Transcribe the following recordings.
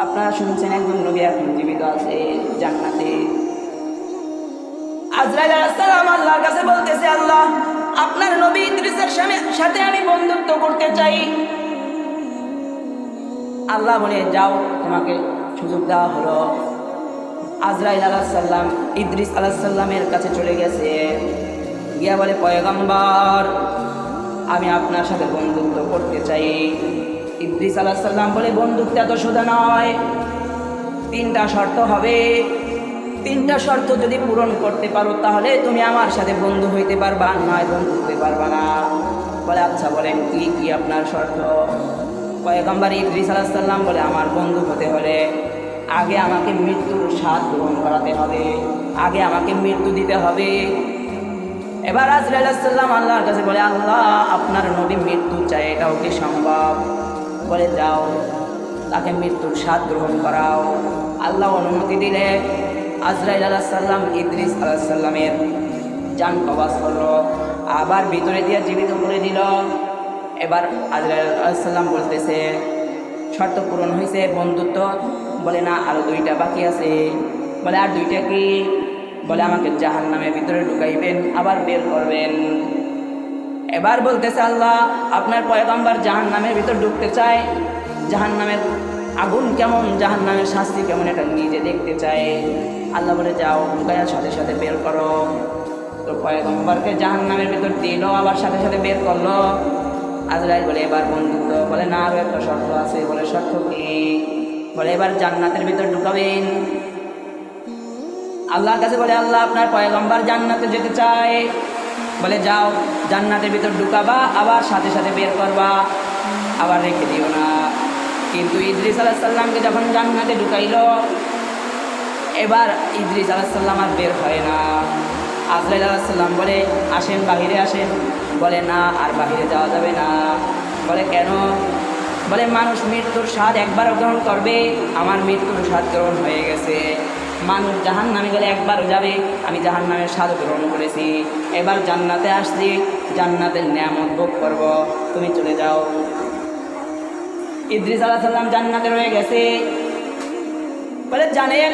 আপনারা শুনছেন একজন নবী এখন জীবিত আছে জান্নাতে। আজরাইল আলাইহিস সালাম আল্লাহর কাছে বলতেছে, আল্লাহ আপনার নবী ইদ্রিসের সাথে আমি বন্ধুত্ব করতে চাই। আল্লাহ বলে, যাও, তোমাকে সুযোগ দেওয়া হলো। আজরাইল আলাইহিস সালাম ইদ্রিস আলাইহিস সালামের কাছে চলে গেছে, গিয়া বলে, পয়গম্বর আমি আপনার সাথে বন্ধুত্ব করতে চাই। ইদ্রিস আলাইহিস সালাম বলে, বন্ধুত্ব এত সোজা নয়, 3টা শর্ত হবে। 3টা শর্ত যদি পূরণ করতে পারো তাহলে তুমি আমার সাথে বন্ধু হইতে পারবা, নয় বন্ধু হতে পারবা না। বলে, আচ্ছা বলেন কি কি আপনার শর্ত? পয়গম্বর ইদ্রিস আলাইহিস সালাম বলে, আমার বন্ধু হতে হলে আগে আমাকে মৃত্যুর স্বাদ গ্রহণ করাতে হবে, আগে আমাকে মৃত্যু দিতে হবে। এবার আজরাইল আলাইহিস সালাম আল্লাহর কাছে বলে, আল্লাহ আপনার নবী মৃত্যু চায়, এটাও কি সম্ভব? বলে, যাও, তাকে মৃত্যুর স্বাদ গ্রহণ করাও। আল্লাহ অনুমতি দিলে আজরাইল আলাইহিস সালাম ইদ্রিস আলাইহিস সালামের জান কবজ করলো, আবার ভিতরে দিয়ে জীবিত করে দিল। এবার আজরাইল আলাইহিস সালাম বলতেছে, শর্ত পূরণ হয়েছে, বন্ধুত্ব? বলে, না, আরও 2টা বাকি আছে। বলে, আর 2টা কি? বলে, আমাকে জাহান্নামের ভিতরে ঢুকাইবেন, আবার বের করবেন। এবার বলতেছে, আল্লাহ আপনার পয়গম্বর জাহান্নামের ভিতর ঢুকতে চায়, জাহান্নামের আগুন কেমন, জাহান্নামের শাস্তি কেমন, এটা নিজে দেখতে চায়। আল্লাহ বলে, যাও, ঢুকাইয়ার সাথে সাথে বের করো। তো পয়গম্বরকে জাহান্নামের ভিতর দিল, আবার সাথে সাথে বের করলো। আজরাইল বলে, এবার বন্ধুত্ব? বলে, না, আরও একটা শর্ত আছে। বলে, শর্ত কি? বলে, এবার জান্নাতের ভিতর ঢুকাবেন। আল্লাহর কাছে বলে, আল্লাহ আপনার পয়গম্বর জান্নাতে যেতে চায়। বলে, যাও, জান্নাতের ভিতর ঢুকাবা, আবার সাথে সাথে বের করবা, আবার রেখে দিও না। কিন্তু ইদ্রিস আলাইহিস সালামকে যখন জান্নাতে ঢুকাইল, এবার ইদ্রিস আলাইহিস সালাম আর বের হয় না। আজরাইল আলাইহিস সালাম বলে, আসেন, বাহিরে আসেন। বলে, না, আর বাহিরে যাওয়া যাবে না। বলে, কেন? বলে, মানুষ মৃত্যুর স্বাদ একবারও গ্রহণ করবে, আমার মৃত্যুর স্বাদ গ্রহণ হয়ে গেছে। মানুষ জাহান্নামে গেলে একবারও যাবে, আমি জাহান্নামের স্বাদ গ্রহণ করেছি, এবার জান্নাতে আসছি, জান্নাতের নিয়ামত ভোগ করব, তুমি চলে যাও। ইদ্রিস আলাইহিস সালাম জান্নাতে রয়ে গেছে। বলে, জানেন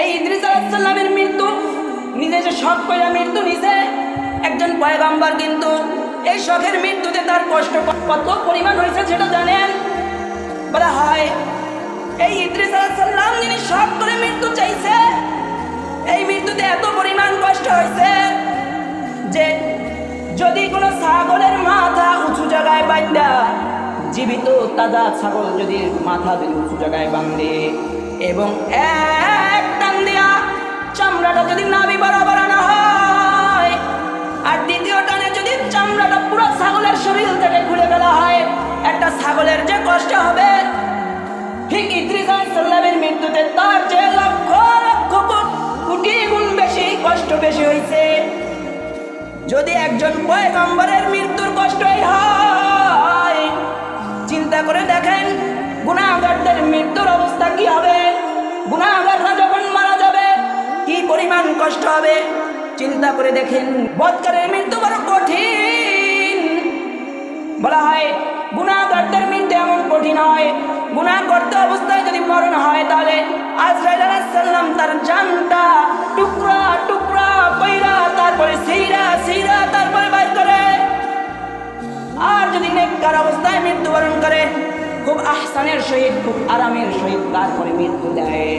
এই ইদ্রিস আলাইহিস সালামের মৃত্যু, নিজে যে শখ করে মৃত্যু নিছে, একজন পয়গম্বর, কিন্তু এই শখের মৃত্যুতে তার কষ্ট কত পরিমাণ হয়েছে সেটা জানেন? বলা হয়, এই ইদ্রিস আলাইহিস সালাম যিনি শখ করে মৃত্যু চাইছে, এই মৃত্যুতে এত পরিমাণ কষ্ট হয়েছে যে যদি কোনো ছাগলের মাথা উঁচু জায়গায় বাঁধা, জীবিত তাজা ছাগল যদি মাথা যদি উঁচু জায়গায় বাঁধে এবং এক টান দিয়া চামড়াটা যদি নাভি বরাবর আনা হয়, আর দ্বিতীয় টানে যদি চামড়াটা পুরো ছাগলের শরীর থেকে খুলে ফেলা হয়, একটা ছাগলের যে কষ্ট হবে, ঠিক ইদ্রিস আলাইহিস সালামের মৃত্যুতে তার যে লক্ষ লক্ষ কোটি গুণ বেশি কষ্ট বেশি হয়েছে। যদি একজন পয়গম্বরের মৃত্যুর কষ্টই হয়, চিন্তা করে দেখেন গুনাহগারদের মৃত্যুর অবস্থা কি হবে। গুনাহগাররা যখন মারা যাবে কি পরিমাণ কষ্ট হবে চিন্তা করে দেখেন। বদকারের মৃত্যু বড় কঠিন। বলা হয় গুনাহগারদের মৃত্যু এমন কঠিন হয়, গুনাহ করতে অবস্থায় যদি মরণ হয় তাহলে আজরাইল আলাইহিস সালাম তার জানটা টুকরা টুকরা কইরা তারপরে সিরা তারপরে বাইর করে। আর যদি নেককার অবস্থায় মৃত্যুবরণ করে, খুব আহসানের সহিত, খুব আরামের সহিত তারপরে মৃত্যু দেয়।